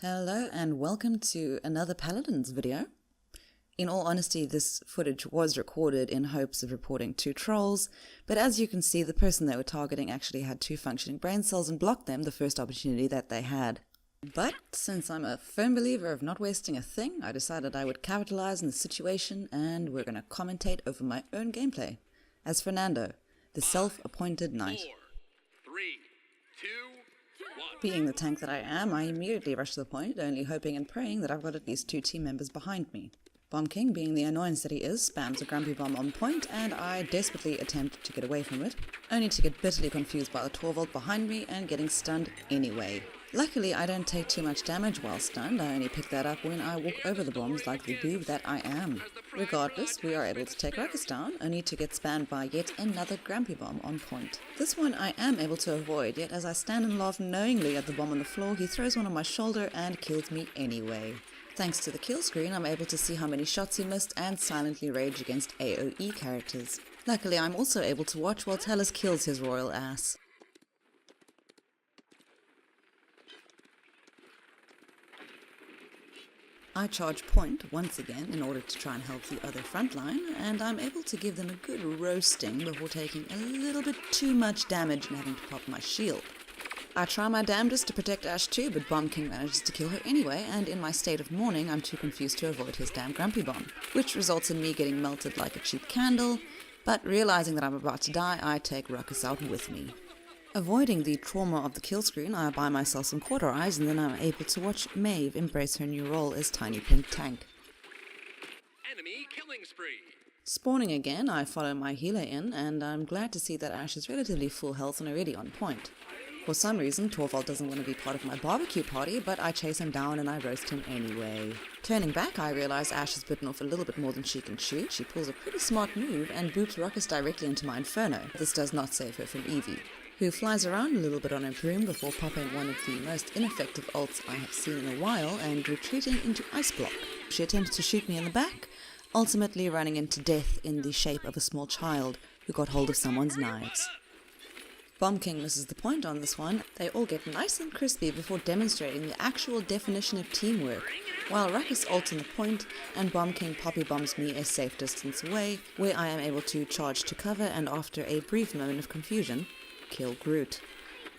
Hello and welcome to another Paladins video. In all honesty, this footage was recorded in hopes of reporting 2 trolls, but as you can see, the person they were targeting actually had 2 functioning brain cells and blocked them the first opportunity that they had. But since I'm a firm believer of not wasting a thing, I decided I would capitalize on the situation and we're going to commentate over my own gameplay as Fernando, the self-appointed knight. 4, 3, 2, 1. Being the tank that I am, I immediately rush to the point, only hoping and praying that I've got at least 2 team members behind me. Bomb King, being the annoyance that he is, spams a grumpy bomb on point, and I desperately attempt to get away from it, only to get bitterly confused by the Torvald behind me and getting stunned anyway. Luckily, I don't take too much damage while stunned. I only pick that up when I walk over the bombs like the boob that I am. Regardless, we are able to take Ruckus down, only to get spammed by yet another grumpy bomb on point. This one I am able to avoid, yet as I stand and laugh knowingly at the bomb on the floor, he throws one on my shoulder and kills me anyway. Thanks to the kill screen, I'm able to see how many shots he missed and silently rage against AoE characters. Luckily, I'm also able to watch while Talus kills his royal ass. I charge point once again in order to try and help the other front line, and I'm able to give them a good roasting before taking a little bit too much damage and having to pop my shield. I try my damnedest to protect Ash too, but Bomb King manages to kill her anyway, and in my state of mourning I'm too confused to avoid his damn grumpy bomb, which results in me getting melted like a cheap candle, but realizing that I'm about to die, I take Ruckus out with me. Avoiding the trauma of the kill screen, I buy myself some quarter eyes and then I'm able to watch Maeve embrace her new role as Tiny Pink Tank. Enemy killing spree. Spawning again, I follow my healer in, and I'm glad to see that Ash is relatively full health and already on point. For some reason, Torvald doesn't want to be part of my barbecue party, but I chase him down and I roast him anyway. Turning back, I realize Ash has bitten off a little bit more than she can chew. She pulls a pretty smart move and boops Ruckus directly into my Inferno. This does not save her from Evie, who flies around a little bit on her broom before popping one of the most ineffective ults I have seen in a while and retreating into Ice Block. She attempts to shoot me in the back, ultimately running into death in the shape of a small child who got hold of someone's knives. Bomb King misses the point on this one. They all get nice and crispy before demonstrating the actual definition of teamwork, while Ruckus ults on the point and Bomb King poppy bombs me a safe distance away, where I am able to charge to cover and after a brief moment of confusion, kill Groot.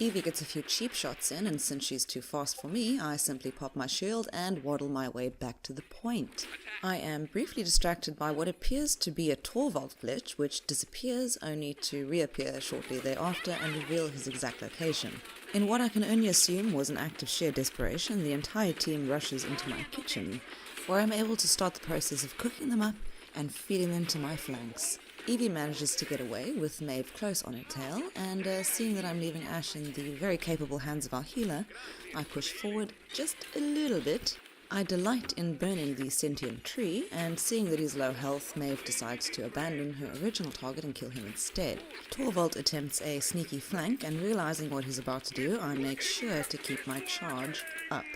Evie gets a few cheap shots in, and since she's too fast for me, I simply pop my shield and waddle my way back to the point. I am briefly distracted by what appears to be a Torvald glitch, which disappears only to reappear shortly thereafter and reveal his exact location. In what I can only assume was an act of sheer desperation, the entire team rushes into my kitchen, where I'm able to start the process of cooking them up and feeding them to my flanks. Evie manages to get away, with Maeve close on her tail, and seeing that I'm leaving Ash in the very capable hands of our healer, I push forward just a little bit. I delight in burning the sentient tree, and seeing that he's low health, Maeve decides to abandon her original target and kill him instead. Torvald attempts a sneaky flank, and realizing what he's about to do, I make sure to keep my charge up.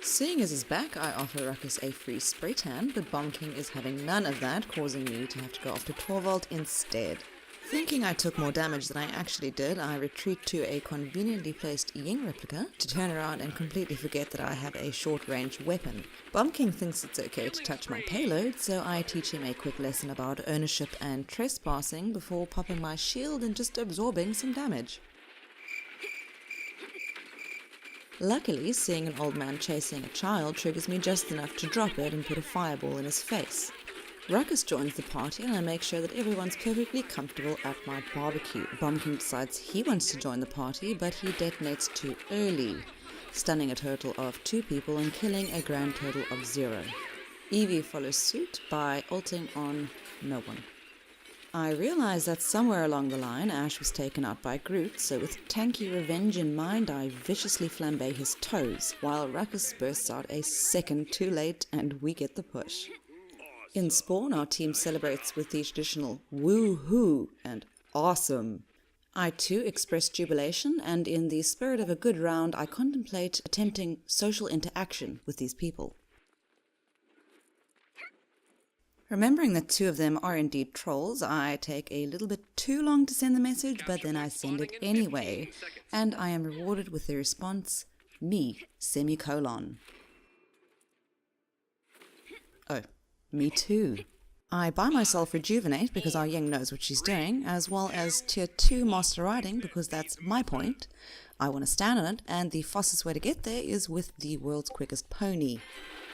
Seeing as he's back, I offer Ruckus a free spray tan, but Bomb King is having none of that, causing me to have to go after Torvald instead. Thinking I took more damage than I actually did, I retreat to a conveniently placed Ying replica to turn around and completely forget that I have a short-range weapon. Bomb King thinks it's okay to touch my payload, so I teach him a quick lesson about ownership and trespassing before popping my shield and just absorbing some damage. Luckily, seeing an old man chasing a child triggers me just enough to drop it and put a fireball in his face. Ruckus joins the party and I make sure that everyone's perfectly comfortable at my barbecue. Bomb King decides he wants to join the party, but he detonates too early, stunning a total of 2 people and killing a grand total of 0. Evie follows suit by ulting on no one. I realize that somewhere along the line Ash was taken out by Groot, so with tanky revenge in mind I viciously flambe his toes, while Ruckus bursts out a second too late and we get the push. In Spawn, our team celebrates with the traditional woo-hoo and awesome. I too express jubilation, and in the spirit of a good round I contemplate attempting social interaction with these people. Remembering that 2 of them are indeed trolls, I take a little bit too long to send the message, but then I send it anyway, and I am rewarded with the response, Me, semicolon. Oh, me too. I buy myself Rejuvenate because our Ying knows what she's doing, as well as Tier 2 Master Riding because that's my point. I want to stand on it, and the fastest way to get there is with the world's quickest pony.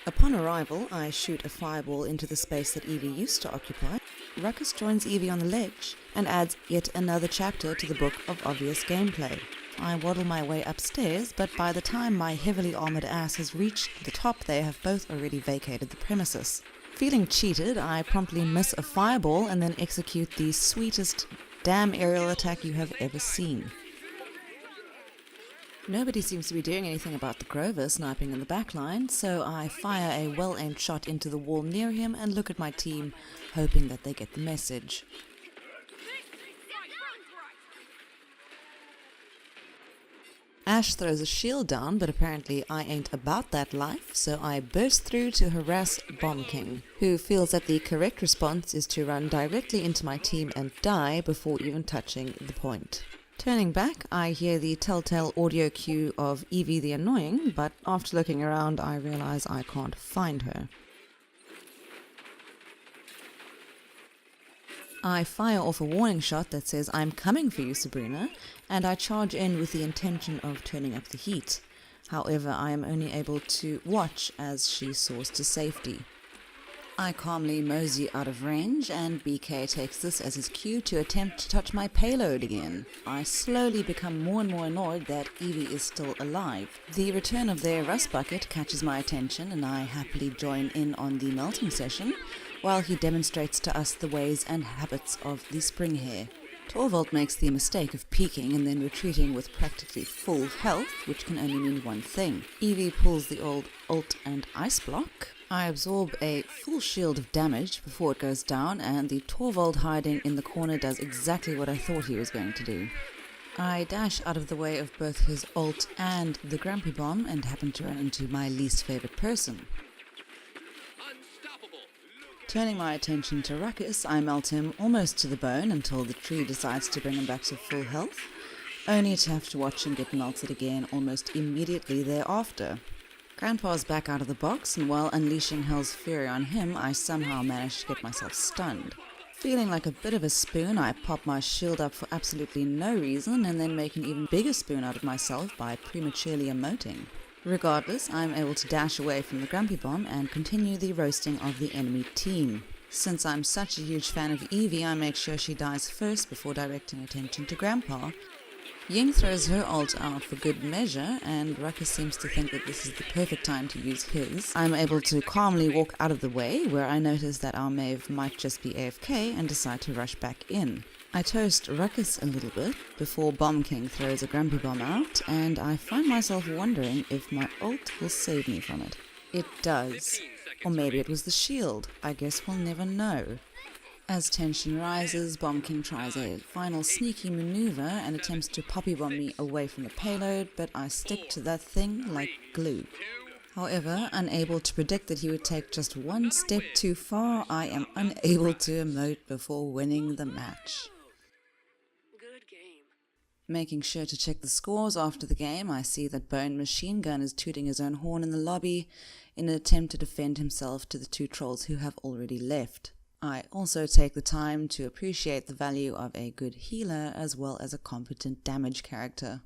Upon arrival, I shoot a fireball into the space that Evie used to occupy. Ruckus joins Evie on the ledge and adds yet another chapter to the book of obvious gameplay. I waddle my way upstairs, but by the time my heavily armored ass has reached the top, they have both already vacated the premises. Feeling cheated, I promptly miss a fireball and then execute the sweetest damn aerial attack you have ever seen. Nobody seems to be doing anything about the Grover sniping in the backline, so I fire a well-aimed shot into the wall near him and look at my team, hoping that they get the message. Ash throws a shield down, but apparently I ain't about that life, so I burst through to harass Bomb King, who feels that the correct response is to run directly into my team and die before even touching the point. Turning back, I hear the telltale audio cue of Evie the Annoying, but after looking around I realize I can't find her. I fire off a warning shot that says I'm coming for you, Sabrina, and I charge in with the intention of turning up the heat. However, I am only able to watch as she soars to safety. I calmly mosey out of range, and BK takes this as his cue to attempt to touch my payload again. I slowly become more and more annoyed that Evie is still alive. The return of their rust bucket catches my attention, and I happily join in on the melting session, while he demonstrates to us the ways and habits of the spring hare. Torvald makes the mistake of peeking and then retreating with practically full health, which can only mean one thing. Evie pulls the old ult and ice block. I absorb a full shield of damage before it goes down, and the Torvald hiding in the corner does exactly what I thought he was going to do. I dash out of the way of both his ult and the Grumpy Bomb and happen to run into my least favorite person. Turning my attention to Ruckus, I melt him almost to the bone until the tree decides to bring him back to full health, only to have to watch him get melted again almost immediately thereafter. Grandpa's back out of the box, and while unleashing Hell's Fury on him, I somehow manage to get myself stunned. Feeling like a bit of a spoon, I pop my shield up for absolutely no reason, and then make an even bigger spoon out of myself by prematurely emoting. Regardless, I am able to dash away from the Grumpy Bomb and continue the roasting of the enemy team. Since I'm such a huge fan of Evie, I make sure she dies first before directing attention to Grandpa. Ying throws her ult out for good measure, and Ruckus seems to think that this is the perfect time to use his. I'm able to calmly walk out of the way, where I notice that our Maeve might just be AFK and decide to rush back in. I toast Ruckus a little bit before Bomb King throws a Grumpy Bomb out, and I find myself wondering if my ult will save me from it. It does. Or maybe it was the shield. I guess we'll never know. As tension rises, Bomb King tries a final sneaky maneuver and attempts to poppy bomb me away from the payload, but I stick to that thing like glue. However, unable to predict that he would take just one step too far, I am unable to emote before winning the match. Making sure to check the scores after the game, I see that Bone Machine Gun is tooting his own horn in the lobby in an attempt to defend himself to the two trolls who have already left. I also take the time to appreciate the value of a good healer as well as a competent damage character.